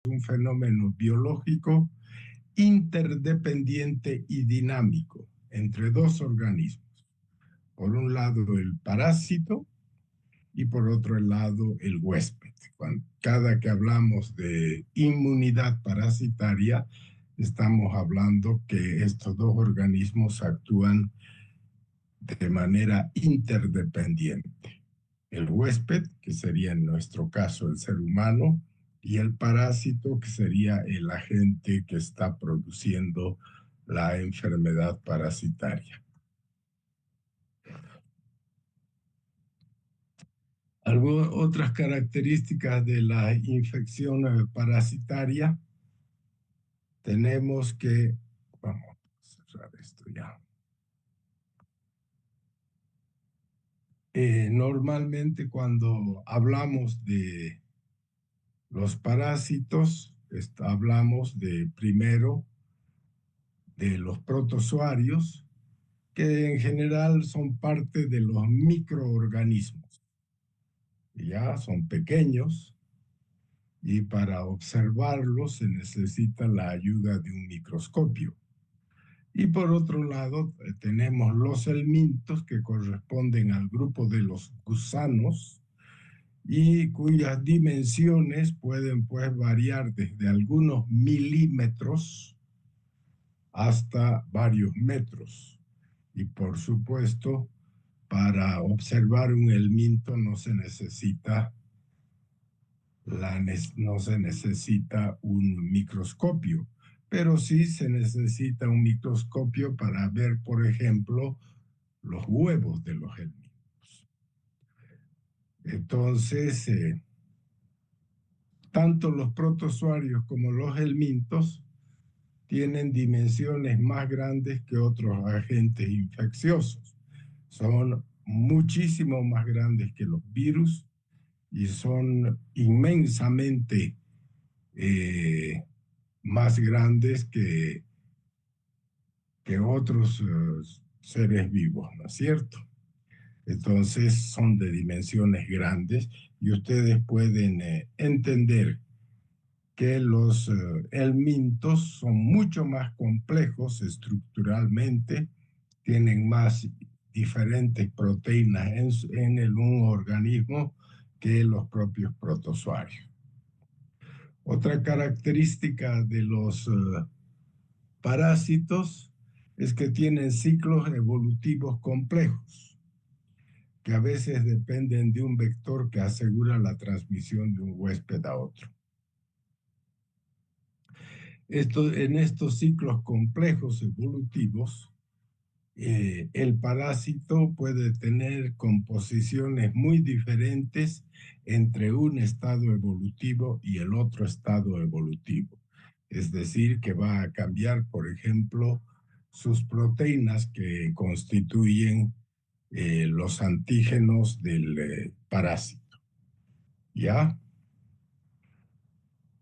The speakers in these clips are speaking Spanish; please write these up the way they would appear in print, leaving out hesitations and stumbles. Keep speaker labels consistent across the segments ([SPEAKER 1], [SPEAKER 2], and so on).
[SPEAKER 1] un fenómeno biológico interdependiente y dinámico entre dos organismos. Por un lado el parásito y por otro lado el huésped. Cada que hablamos de inmunidad parasitaria, estamos hablando que estos dos organismos actúan de manera interdependiente. El huésped, que sería en nuestro caso el ser humano, y el parásito, que sería el agente que está produciendo la enfermedad parasitaria. Otras características de la infección parasitaria, tenemos que, vamos a cerrar esto ya. Normalmente cuando hablamos de los parásitos, hablamos de primero de los protozoarios, que en general son parte de los microorganismos. Ya son pequeños y para observarlos se necesita la ayuda de un microscopio. Y por otro lado, tenemos los helmintos, que corresponden al grupo de los gusanos y cuyas dimensiones pueden pues variar desde algunos milímetros hasta varios metros. Y por supuesto, para observar un helminto no se necesita un microscopio, pero sí se necesita un microscopio para ver, por ejemplo, los huevos de los helmintos. Entonces, tanto los protozoarios como los helmintos tienen dimensiones más grandes que otros agentes infecciosos. Son muchísimo más grandes que los virus y son inmensamente más grandes que otros seres vivos, ¿no es cierto? Entonces son de dimensiones grandes y ustedes pueden entender que los helmintos son mucho más complejos estructuralmente, tienen más diferentes proteínas un organismo que los propios protozoarios. Otra característica de los parásitos es que tienen ciclos evolutivos complejos, que a veces dependen de un vector que asegura la transmisión de un huésped a otro. En estos ciclos complejos evolutivos, el parásito puede tener composiciones muy diferentes entre un estado evolutivo y el otro estado evolutivo. Es decir, que va a cambiar, por ejemplo, sus proteínas que constituyen los antígenos del parásito. ¿Ya?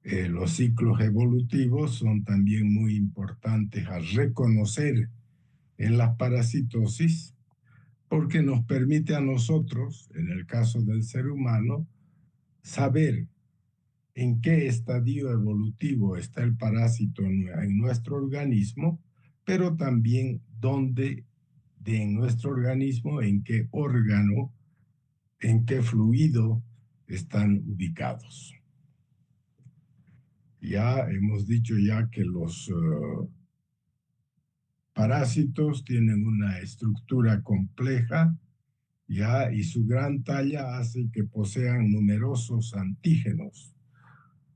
[SPEAKER 1] Los ciclos evolutivos son también muy importantes a reconocer en la parasitosis, porque nos permite a nosotros, en el caso del ser humano, saber en qué estadio evolutivo está el parásito en nuestro organismo, pero también dónde en nuestro organismo, en qué órgano, en qué fluido están ubicados. Ya hemos dicho ya que los parásitos tienen una estructura compleja, ya, y su gran talla hace que posean numerosos antígenos,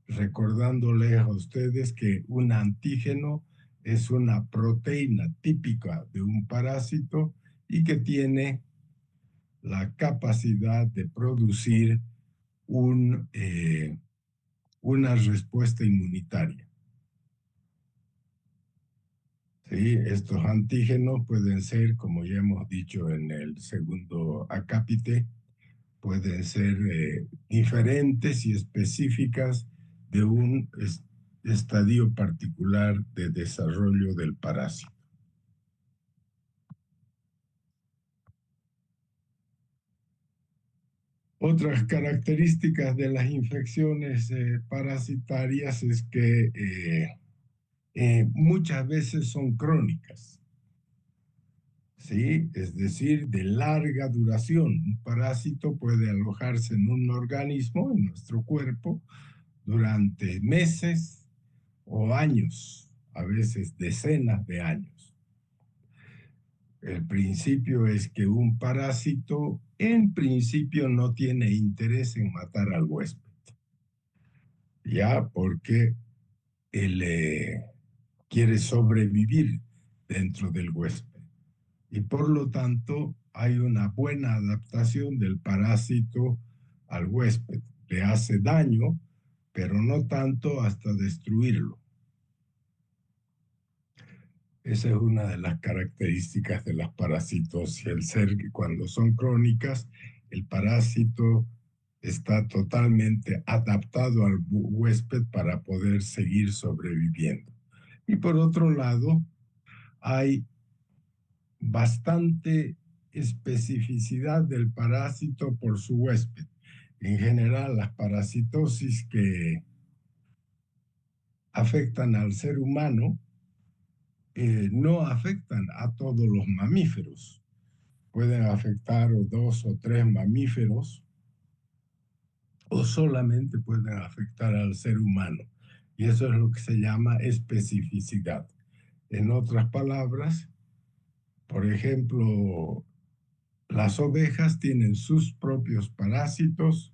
[SPEAKER 1] recordándoles a ustedes que un antígeno es una proteína típica de un parásito y que tiene la capacidad de producir una respuesta inmunitaria. Sí, estos antígenos pueden ser, como ya hemos dicho en el segundo acápite, pueden ser diferentes y específicas de un estadio particular de desarrollo del parásito. Otras características de las infecciones parasitarias es que muchas veces son crónicas, ¿sí? Es decir, de larga duración. Un parásito puede alojarse en un organismo, en nuestro cuerpo, durante meses o años, a veces decenas de años. El principio es que un parásito en principio no tiene interés en matar al huésped, ya porque él quiere sobrevivir dentro del huésped. Y por lo tanto hay una buena adaptación del parásito al huésped. Le hace daño, pero no tanto hasta destruirlo. Esa es una de las características de las parasitosis, el ser que cuando son crónicas, el parásito está totalmente adaptado al huésped para poder seguir sobreviviendo. Y por otro lado, hay bastante especificidad del parásito por su huésped. En general, las parasitosis que afectan al ser humano no afectan a todos los mamíferos. Pueden afectar dos o tres mamíferos o solamente pueden afectar al ser humano. Y eso es lo que se llama especificidad. En otras palabras, por ejemplo, las ovejas tienen sus propios parásitos,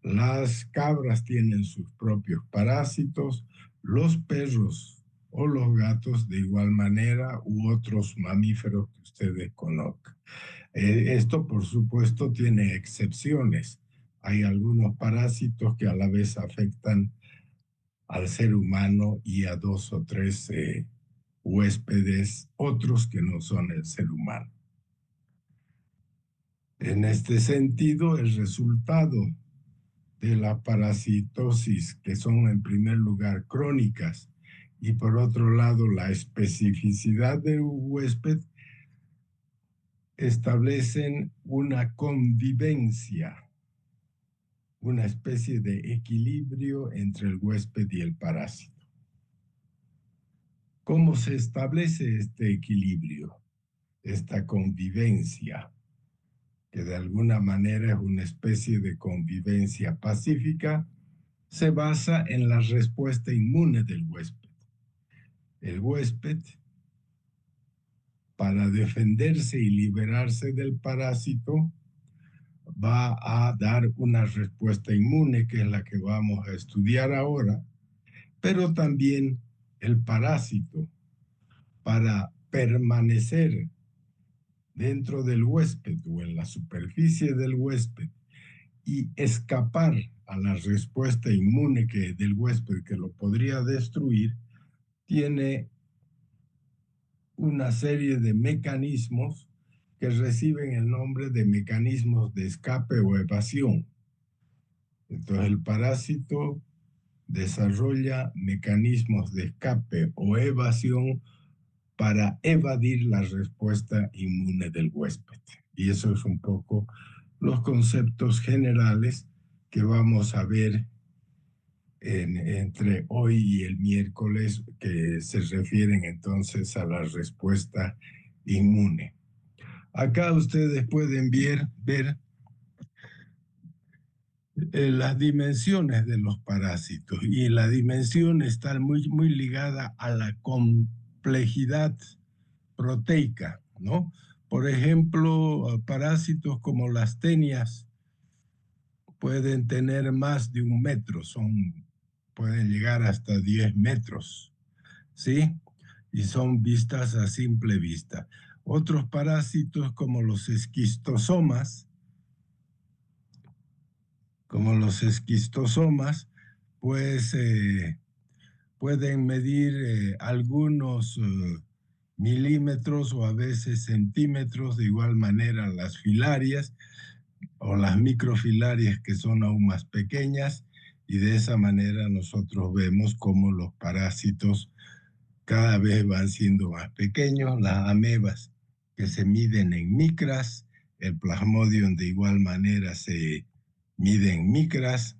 [SPEAKER 1] las cabras tienen sus propios parásitos, los perros o los gatos de igual manera u otros mamíferos que ustedes conozcan. Esto, por supuesto, tiene excepciones. Hay algunos parásitos que a la vez afectan al ser humano y a dos o tres huéspedes, otros que no son el ser humano. En este sentido, el resultado de la parasitosis, que son en primer lugar crónicas, y por otro lado la especificidad del huésped, establecen una convivencia, una especie de equilibrio entre el huésped y el parásito. ¿Cómo se establece este equilibrio, esta convivencia, que de alguna manera es una especie de convivencia pacífica? Se basa en la respuesta inmune del huésped. El huésped, para defenderse y liberarse del parásito, va a dar una respuesta inmune, que es la que vamos a estudiar ahora, pero también el parásito, para permanecer dentro del huésped o en la superficie del huésped y escapar a la respuesta inmune del huésped que lo podría destruir, tiene una serie de mecanismos que reciben el nombre de mecanismos de escape o evasión. Entonces el parásito desarrolla mecanismos de escape o evasión para evadir la respuesta inmune del huésped. Y eso es un poco los conceptos generales que vamos a ver entre hoy y el miércoles, que se refieren entonces a la respuesta inmune. Acá ustedes pueden ver las dimensiones de los parásitos, y la dimensión está muy ligada a la complejidad proteica, ¿no? Por ejemplo, parásitos como las tenias pueden tener más de 1 metro, pueden llegar hasta 10 metros, ¿sí? Y son vistas a simple vista. Otros parásitos como los esquistosomas, pues pueden medir algunos milímetros o a veces centímetros. De igual manera las filarias o las microfilarias, que son aún más pequeñas, y de esa manera nosotros vemos cómo los parásitos cada vez van siendo más pequeños. Las amebas, que se miden en micras, El Plasmodium de igual manera se mide en micras.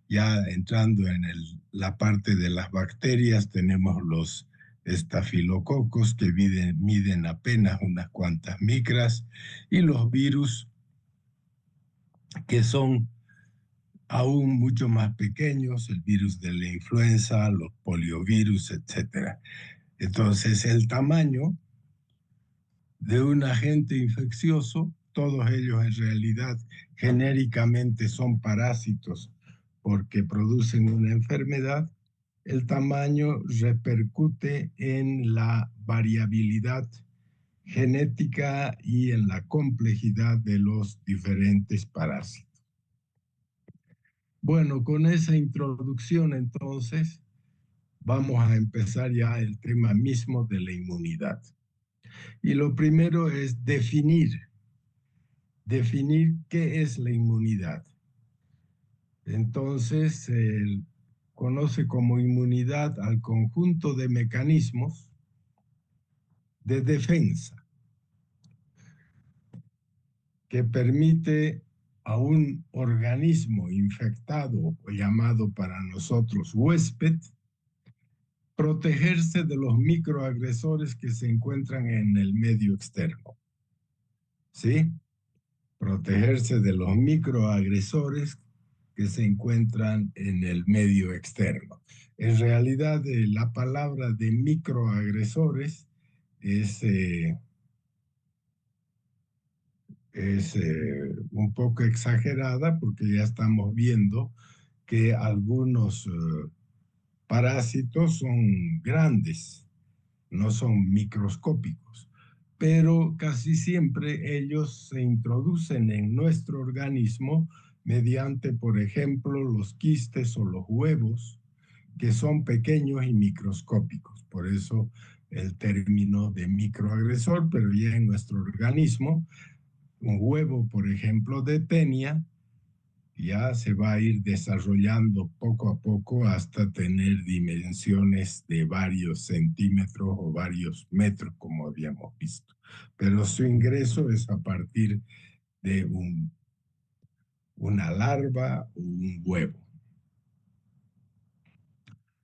[SPEAKER 1] Ya entrando en la parte de las bacterias, tenemos los estafilococos que miden apenas unas cuantas micras y los virus que son aún mucho más pequeños, el virus de la influenza, los poliovirus, etcétera. Entonces, el tamaño de un agente infeccioso, todos ellos en realidad genéricamente son parásitos porque producen una enfermedad, el tamaño repercute en la variabilidad genética y en la complejidad de los diferentes parásitos. Bueno, con esa introducción entonces vamos a empezar ya el tema mismo de la inmunidad. Y lo primero es definir qué es la inmunidad. Entonces, se conoce como inmunidad al conjunto de mecanismos de defensa que permite a un organismo infectado o llamado para nosotros huésped protegerse de los microagresores que se encuentran en el medio externo. ¿Sí? Protegerse de los microagresores que se encuentran en el medio externo. En realidad, la palabra de microagresores es, un poco exagerada porque ya estamos viendo que algunos parásitos son grandes, no son microscópicos, pero casi siempre ellos se introducen en nuestro organismo mediante, por ejemplo, los quistes o los huevos, que son pequeños y microscópicos. Por eso el término de microagresor, pero ya en nuestro organismo, un huevo, por ejemplo, de tenia, ya se va a ir desarrollando poco a poco hasta tener dimensiones de varios centímetros o varios metros, como habíamos visto. Pero su ingreso es a partir de una larva o un huevo.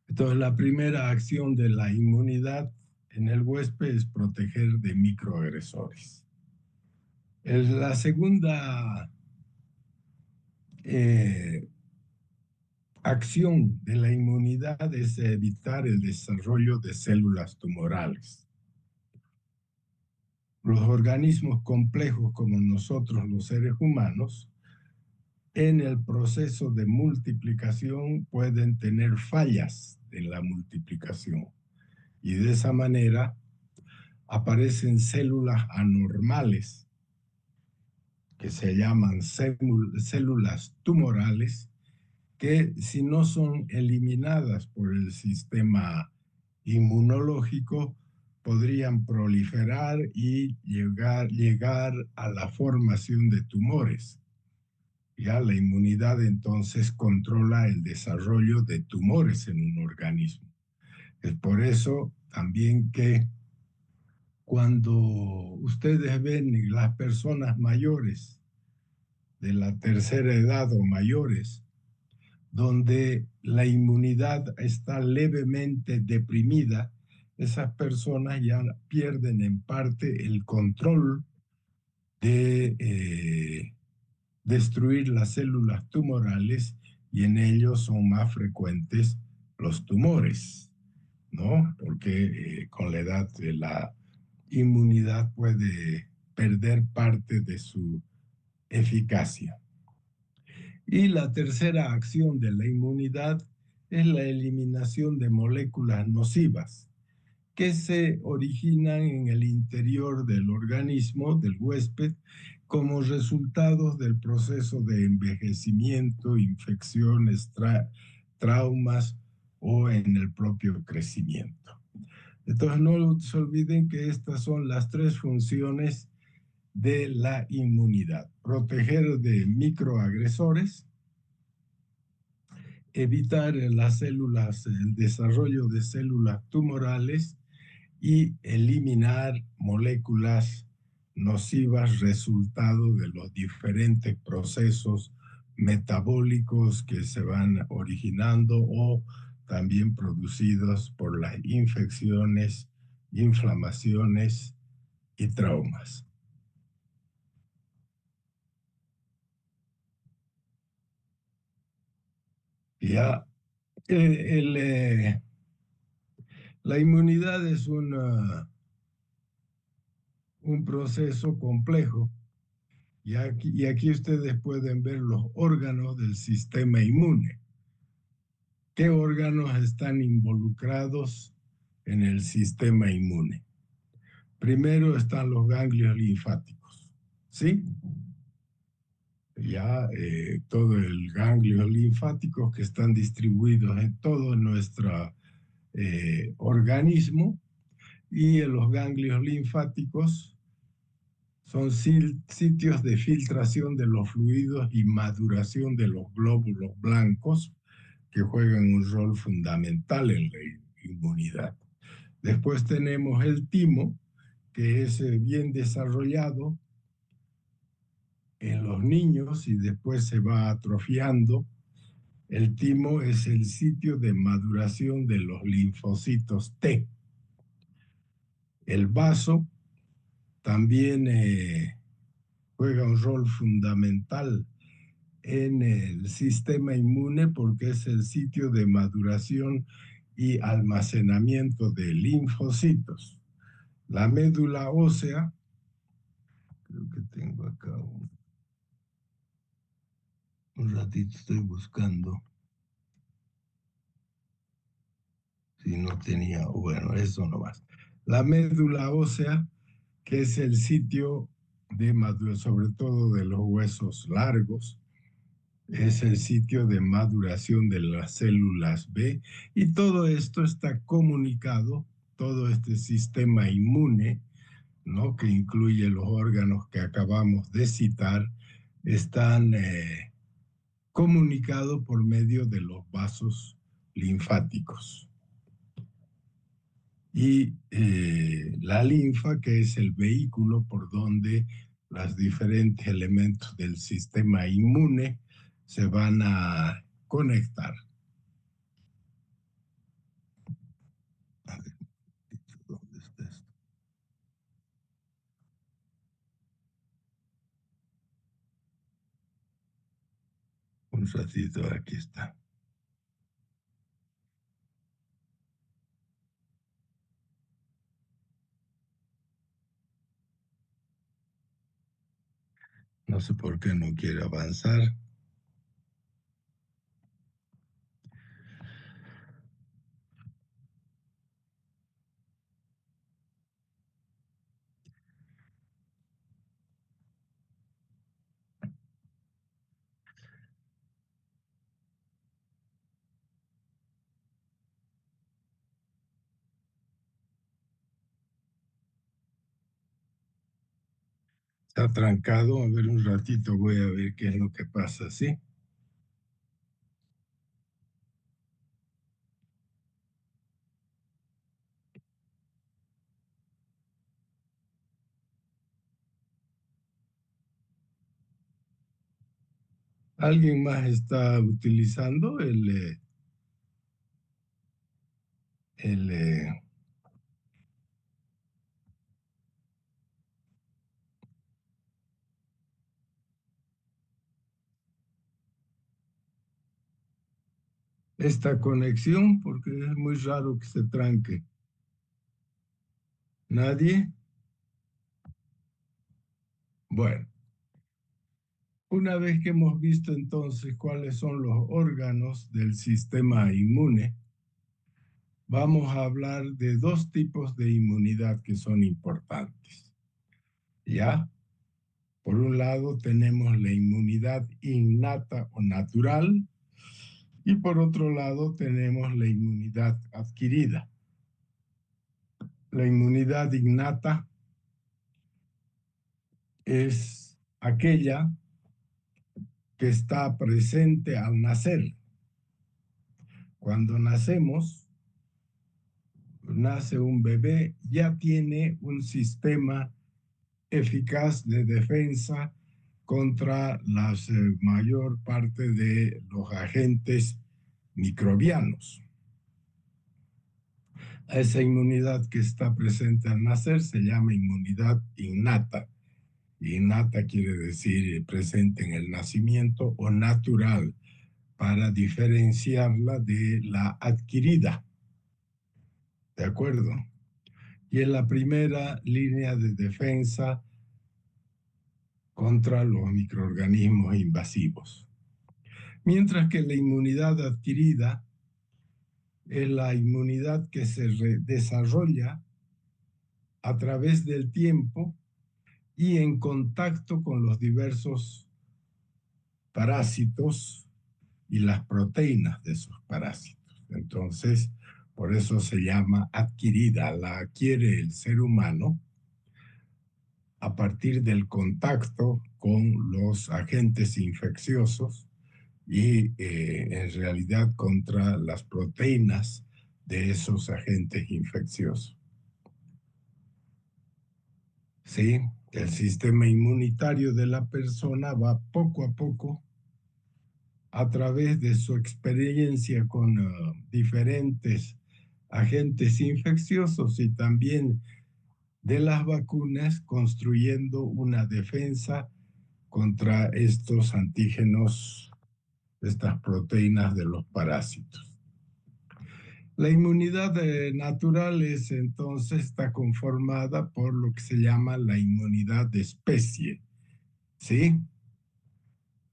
[SPEAKER 1] Entonces, la primera acción de la inmunidad en el huésped es proteger de microagresores. La segunda eh, acción de la inmunidad es evitar el desarrollo de células tumorales. Los organismos complejos como nosotros los seres humanos, en el proceso de multiplicación pueden tener fallas en la multiplicación y de esa manera aparecen células anormales que se llaman células tumorales que si no son eliminadas por el sistema inmunológico, podrían proliferar y llegar a la formación de tumores. Ya la inmunidad entonces controla el desarrollo de tumores en un organismo. Es por eso también que cuando ustedes ven las personas mayores de la tercera edad o mayores, donde la inmunidad está levemente deprimida, esas personas ya pierden en parte el control de destruir las células tumorales y en ellos son más frecuentes los tumores, ¿no? Porque con la edad la inmunidad puede perder parte de su eficacia. Y la tercera acción de la inmunidad es la eliminación de moléculas nocivas que se originan en el interior del organismo del huésped como resultados del proceso de envejecimiento, infecciones, traumas o en el propio crecimiento. Entonces no se olviden que estas son las tres funciones de la inmunidad: proteger de microagresores, evitar las células, el desarrollo de células tumorales y eliminar moléculas nocivas resultado de los diferentes procesos metabólicos que se van originando o también producidos por las infecciones, inflamaciones y traumas. Ya, el, la inmunidad es un proceso complejo y aquí ustedes pueden ver los órganos del sistema inmune. ¿Qué órganos están involucrados en el sistema inmune? Primero están los ganglios linfáticos, ¿sí? Ya todo el ganglio linfáticos que están distribuidos en todo nuestro organismo y en los ganglios linfáticos son sitios de filtración de los fluidos y maduración de los glóbulos blancos que juegan un rol fundamental en la inmunidad. Después tenemos el timo, que es bien desarrollado en los niños y después se va atrofiando. El timo es el sitio de maduración de los linfocitos T. El vaso también juega un rol fundamental en el sistema inmune porque es el sitio de maduración y almacenamiento de linfocitos. La médula ósea, creo que tengo acá un ratito, estoy buscando, si no tenía, bueno, eso nomás. La médula ósea, que es el sitio de maduración, sobre todo de los huesos largos, es el sitio de maduración de las células B y todo esto está comunicado, todo este sistema inmune, ¿no? Que incluye los órganos que acabamos de citar, están comunicados por medio de los vasos linfáticos. Y la linfa, que es el vehículo por donde los diferentes elementos del sistema inmune se van a conectar. A ver, ¿dónde está esto? Un ratito, aquí está. No sé por qué no quiere avanzar. Está trancado. A ver, un ratito voy a ver qué es lo que pasa, ¿sí? ¿Alguien más está utilizando el, esta conexión? Porque es muy raro que se tranque. ¿Nadie? Bueno, una vez que hemos visto entonces cuáles son los órganos del sistema inmune, vamos a hablar de dos tipos de inmunidad que son importantes. ¿Ya? Por un lado tenemos la inmunidad innata o natural y por otro lado tenemos la inmunidad adquirida. La inmunidad innata es aquella que está presente al nacer. Cuando nacemos, nace un bebé, ya tiene un sistema eficaz de defensa contra la mayor parte de los agentes microbianos. A esa inmunidad que está presente al nacer se llama inmunidad innata. Innata quiere decir presente en el nacimiento o natural, para diferenciarla de la adquirida. ¿De acuerdo? Y es la primera línea de defensa contra los microorganismos invasivos. Mientras que la inmunidad adquirida es la inmunidad que se desarrolla a través del tiempo y en contacto con los diversos parásitos y las proteínas de esos parásitos. Entonces, por eso se llama adquirida, la adquiere el ser humano a partir del contacto con los agentes infecciosos y en realidad contra las proteínas de esos agentes infecciosos. ¿Sí? El sistema inmunitario de la persona va poco a poco a través de su experiencia con diferentes agentes infecciosos y también de las vacunas, construyendo una defensa contra estos antígenos, estas proteínas de los parásitos. La inmunidad natural entonces está conformada por lo que se llama la inmunidad de especie, ¿sí?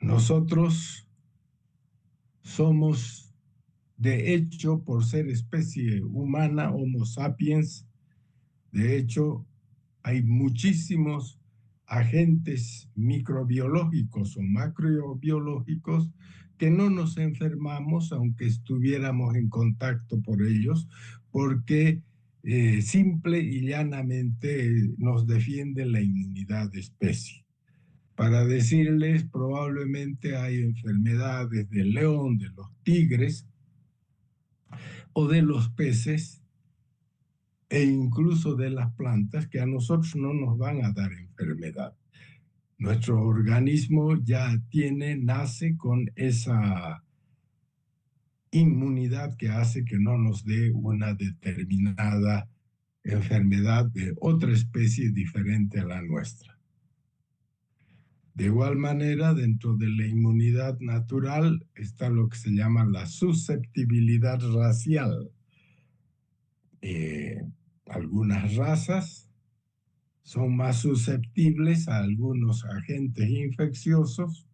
[SPEAKER 1] Nosotros somos, de hecho, por ser especie humana, Homo sapiens, de hecho, hay muchísimos agentes microbiológicos o macrobiológicos que no nos enfermamos aunque estuviéramos en contacto por ellos, porque simple y llanamente nos defiende la inmunidad de especie. Para decirles, probablemente hay enfermedades del león, de los tigres o de los peces e incluso de las plantas que a nosotros no nos van a dar enfermedad. Nuestro organismo ya nace con esa inmunidad que hace que no nos dé una determinada enfermedad de otra especie diferente a la nuestra. De igual manera, dentro de la inmunidad natural está lo que se llama la susceptibilidad racial. Algunas razas son más susceptibles a algunos agentes infecciosos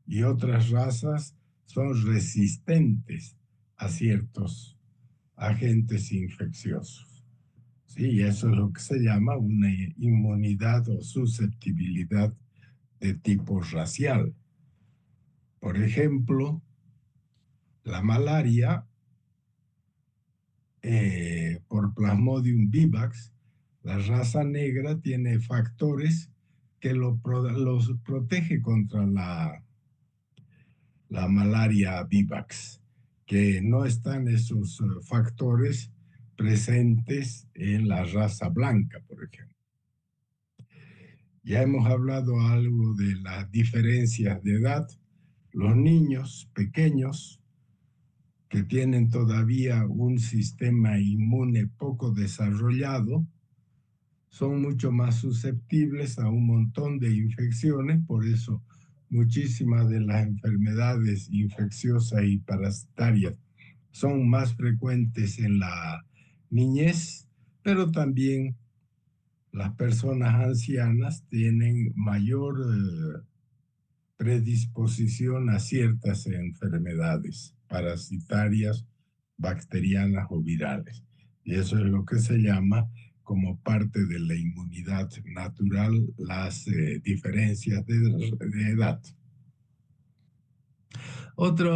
[SPEAKER 1] y otras razas son resistentes a ciertos agentes infecciosos. Sí, eso es lo que se llama una inmunidad o susceptibilidad de tipo racial. Por ejemplo, la malaria por Plasmodium vivax, la raza negra tiene factores que los protege contra la malaria vivax, que no están esos factores presentes en la raza blanca, por ejemplo. Ya hemos hablado algo de las diferencias de edad. Los niños pequeños que tienen todavía un sistema inmune poco desarrollado son mucho más susceptibles a un montón de infecciones, por eso muchísimas de las enfermedades infecciosas y parasitarias son más frecuentes en la niñez, pero también las personas ancianas tienen mayor predisposición a ciertas enfermedades parasitarias, bacterianas o virales. Y eso es lo que se llama, como parte de la inmunidad natural, las diferencias de edad. Otra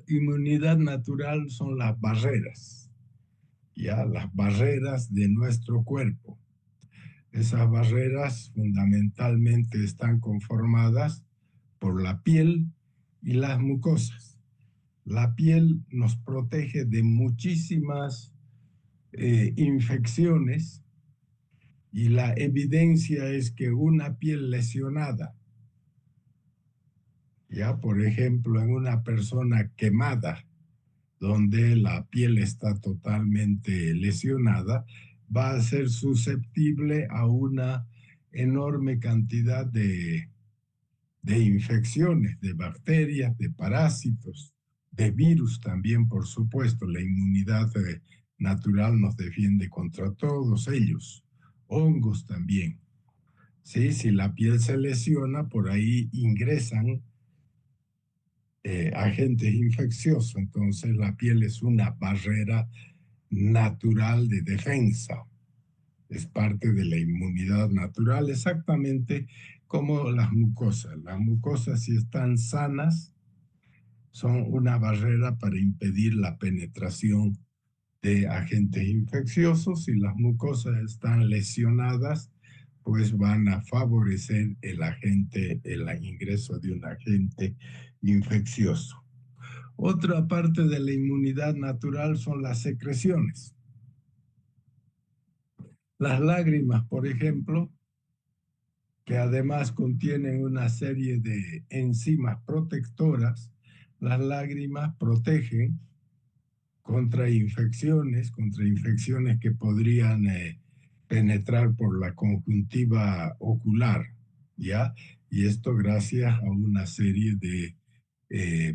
[SPEAKER 1] inmunidad natural son las barreras, ya las barreras de nuestro cuerpo. Esas barreras fundamentalmente están conformadas por la piel y las mucosas. La piel nos protege de muchísimas infecciones Y la evidencia es que una piel lesionada, ya por ejemplo en una persona quemada, donde la piel está totalmente lesionada, va a ser susceptible a una enorme cantidad de infecciones, de bacterias, de parásitos, de virus también, por supuesto. La inmunidad natural nos defiende contra todos ellos, hongos también. Sí, si la piel se lesiona, por ahí ingresan agentes infecciosos, entonces la piel es una barrera natural de defensa, es parte de la inmunidad natural, exactamente como las mucosas. Las mucosas, si están sanas, son una barrera para impedir la penetración de agentes infecciosos. Si las mucosas están lesionadas, pues van a favorecer el ingreso de un agente infeccioso. Otra parte de la inmunidad natural son las secreciones. Las lágrimas, por ejemplo, que además contienen una serie de enzimas protectoras, las lágrimas protegen contra infecciones que podrían penetrar por la conjuntiva ocular, ¿ya? Y esto gracias a una serie de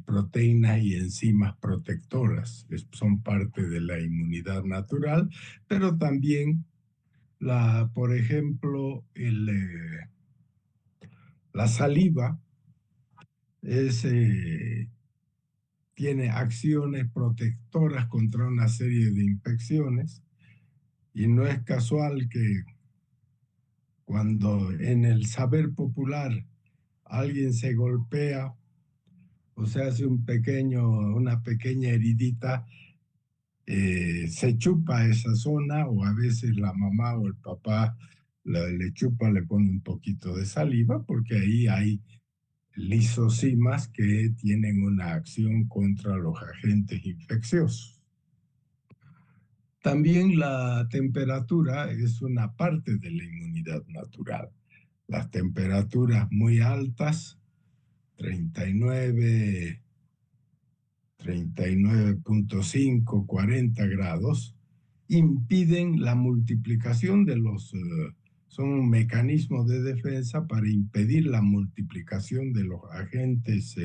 [SPEAKER 1] proteínas y enzimas protectoras. Son parte de la inmunidad natural, pero también por ejemplo, la saliva es, tiene acciones protectoras contra una serie de infecciones y no es casual que cuando en el saber popular alguien se golpea o se hace una pequeña heridita, se chupa esa zona o a veces la mamá o el papá le chupa, le pone un poquito de saliva porque ahí hay lisosimas que tienen una acción contra los agentes infecciosos. También la temperatura es una parte de la inmunidad natural. Las temperaturas muy altas, 39, 39,5, 40 grados, impiden la multiplicación son mecanismos de defensa para impedir la multiplicación de los agentes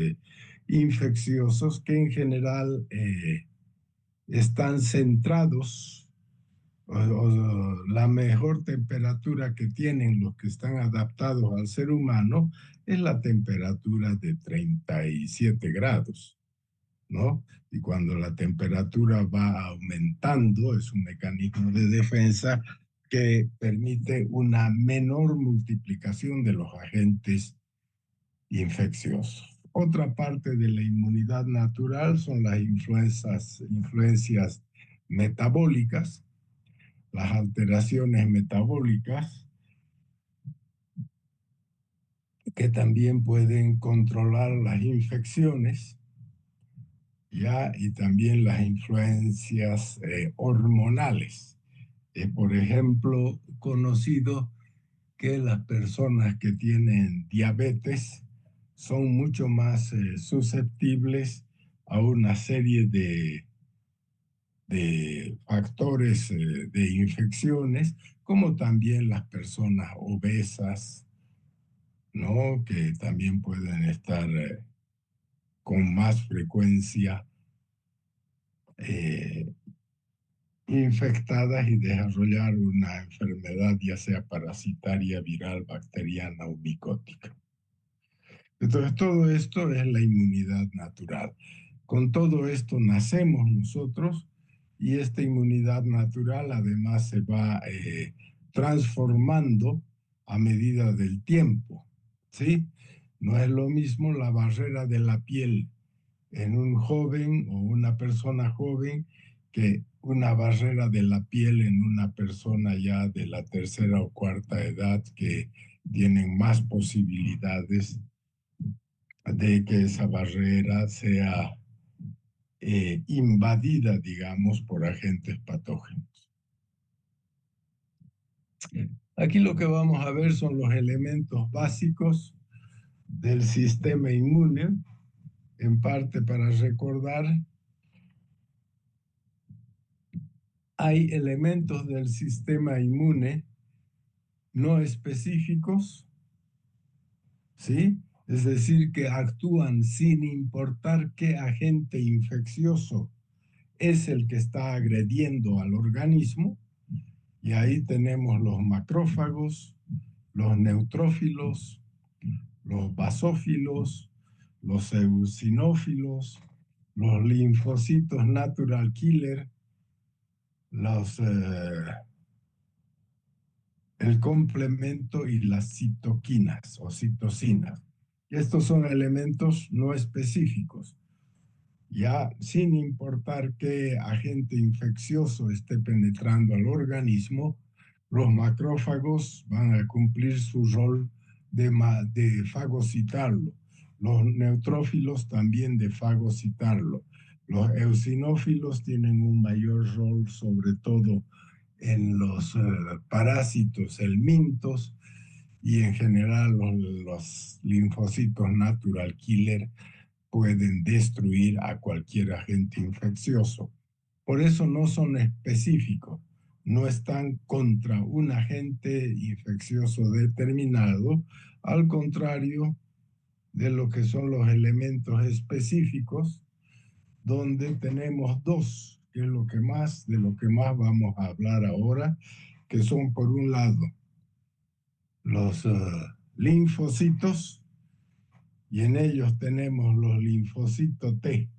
[SPEAKER 1] infecciosos que en general están centrados la mejor temperatura que tienen los que están adaptados al ser humano es la temperatura de 37 grados, ¿no? Y cuando la temperatura va aumentando, es un mecanismo de defensa que permite una menor multiplicación de los agentes infecciosos. Otra parte de la inmunidad natural son las influencias metabólicas, las alteraciones metabólicas que también pueden controlar las infecciones, ya, y también las influencias hormonales. Por ejemplo, conocido que las personas que tienen diabetes son mucho más susceptibles a una serie de factores de infecciones, como también las personas obesas, ¿no? Que también pueden estar con más frecuencia eh, infectadas y desarrollar una enfermedad, ya sea parasitaria, viral, bacteriana o micótica. Entonces, todo esto es la inmunidad natural. Con todo esto nacemos nosotros y esta inmunidad natural además se va transformando a medida del tiempo, ¿sí? No es lo mismo la barrera de la piel en un joven o una persona joven que una barrera de la piel en una persona ya de la tercera o cuarta edad que tienen más posibilidades de que esa barrera sea invadida, digamos, por agentes patógenos. Aquí lo que vamos a ver son los elementos básicos del sistema inmune, en parte para recordar, hay elementos del sistema inmune no específicos, ¿sí? Es decir, que actúan sin importar qué agente infeccioso es el que está agrediendo al organismo, y ahí tenemos los macrófagos, los neutrófilos, los basófilos, los eosinófilos, los linfocitos natural killer, los, el complemento y las citoquinas o citocinas. Estos son elementos no específicos. Ya sin importar qué agente infeccioso esté penetrando al organismo, los macrófagos van a cumplir su rol de fagocitarlo. Los neutrófilos también de fagocitarlo. Los eosinófilos tienen un mayor rol, sobre todo en los parásitos helmintos, y en general los linfocitos natural killer pueden destruir a cualquier agente infeccioso. Por eso no son específicos, no están contra un agente infeccioso determinado, al contrario de lo que son los elementos específicos, donde tenemos dos, que es de lo que más vamos a hablar ahora, que son por un lado los linfocitos, y en ellos tenemos los linfocitos T,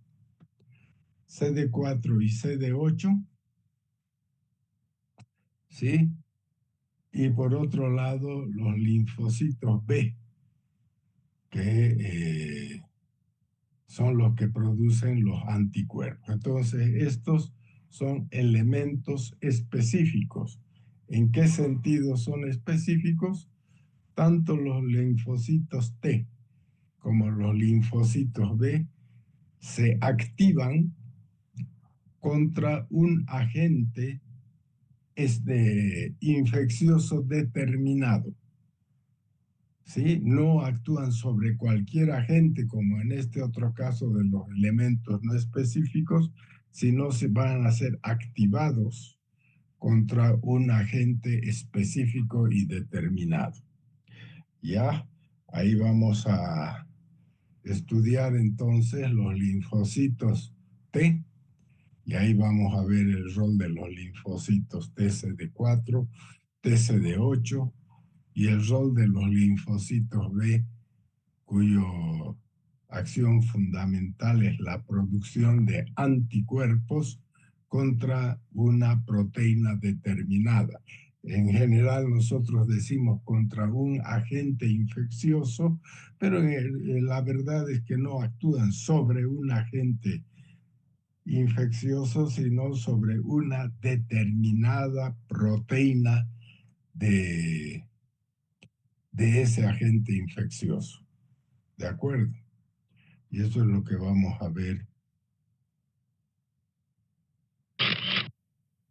[SPEAKER 1] CD4 y CD8, ¿sí? Y por otro lado, los linfocitos B, que son los que producen los anticuerpos. Entonces, estos son elementos específicos. ¿En qué sentido son específicos? Tanto los linfocitos T como los linfocitos B se activan contra un agente infeccioso determinado, ¿sí? No actúan sobre cualquier agente, como en este otro caso de los elementos no específicos, sino se van a ser activados contra un agente específico y determinado. Ya, ahí vamos a estudiar entonces los linfocitos T, y ahí vamos a ver el rol de los linfocitos TCD4, TCD8 y el rol de los linfocitos B, cuya acción fundamental es la producción de anticuerpos contra una proteína determinada. En general nosotros decimos contra un agente infeccioso, pero la verdad es que no actúan sobre un agente infeccioso, sino sobre una determinada proteína de, de ese agente infeccioso. ¿De acuerdo? Y eso es lo que vamos a ver.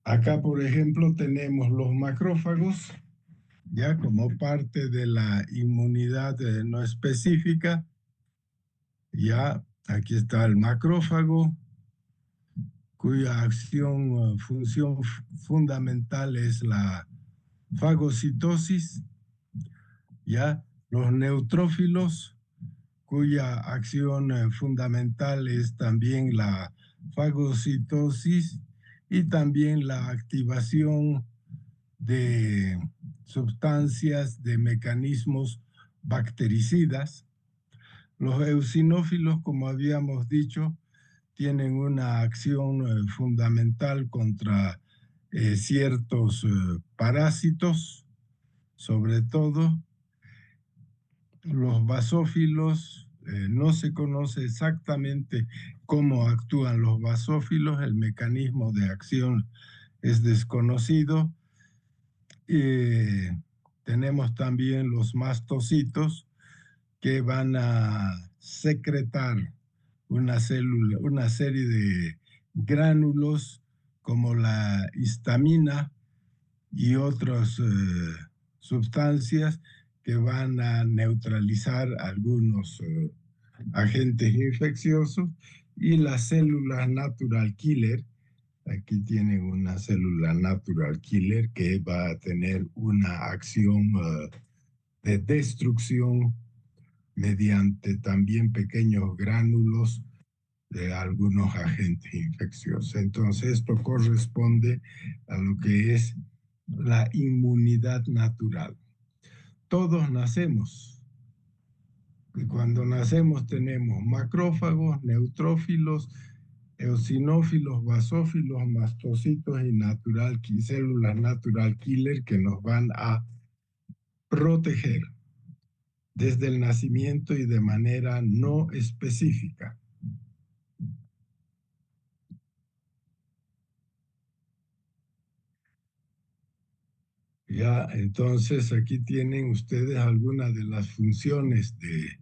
[SPEAKER 1] Acá, por ejemplo, tenemos los macrófagos, ya como parte de la inmunidad no específica. Ya aquí está el macrófago, cuya función fundamental es la fagocitosis. Ya los neutrófilos, cuya acción fundamental es también la fagocitosis y también la activación de sustancias, de mecanismos bactericidas. Los eosinófilos, como habíamos dicho, tienen una acción fundamental contra ciertos parásitos, sobre todo. Los basófilos, no se conoce exactamente cómo actúan los basófilos, el mecanismo de acción es desconocido. Tenemos también los mastocitos, que van a secretar una serie de gránulos como la histamina y otros sustancias que van a neutralizar algunos agentes infecciosos y las células natural killer. Aquí tienen una célula natural killer que va a tener una acción de destrucción mediante también pequeños gránulos de algunos agentes infecciosos. Entonces, esto corresponde a lo que es la inmunidad natural. Todos nacemos. Y cuando nacemos tenemos macrófagos, neutrófilos, eosinófilos, basófilos, mastocitos y células natural killer que nos van a proteger desde el nacimiento y de manera no específica. Ya, entonces aquí tienen ustedes algunas de las funciones de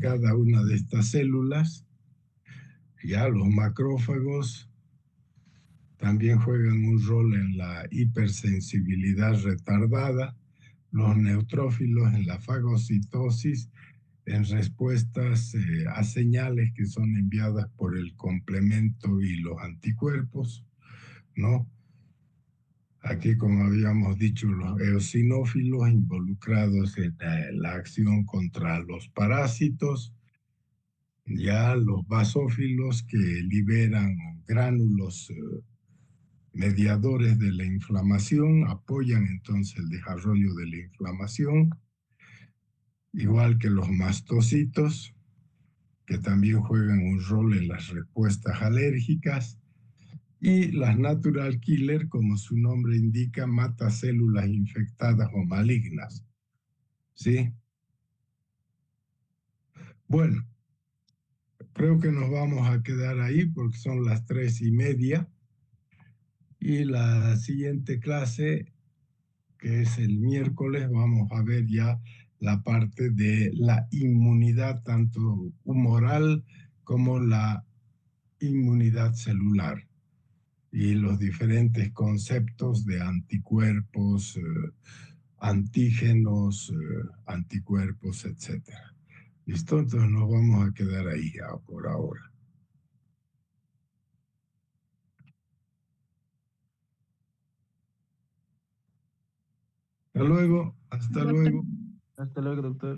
[SPEAKER 1] cada una de estas células. Ya, los macrófagos también juegan un rol en la hipersensibilidad retardada, los neutrófilos en la fagocitosis, en respuestas a señales que son enviadas por el complemento y los anticuerpos, ¿no? Aquí, como habíamos dicho, los eosinófilos involucrados en la acción contra los parásitos, ya los basófilos que liberan gránulos mediadores de la inflamación, apoyan entonces el desarrollo de la inflamación, igual que los mastocitos, que también juegan un rol en las respuestas alérgicas, y las natural killer, como su nombre indica, mata células infectadas o malignas. ¿Sí? Bueno, creo que nos vamos a quedar ahí porque son las 3:30 y la siguiente clase, que es el miércoles, vamos a ver ya la parte de la inmunidad, tanto humoral como la inmunidad celular y los diferentes conceptos de anticuerpos, antígenos, anticuerpos, etcétera. ¿Listo? Entonces nos vamos a quedar ahí ya por ahora. Hasta luego, hasta
[SPEAKER 2] Doctor.
[SPEAKER 1] luego.
[SPEAKER 2] Hasta luego, doctor.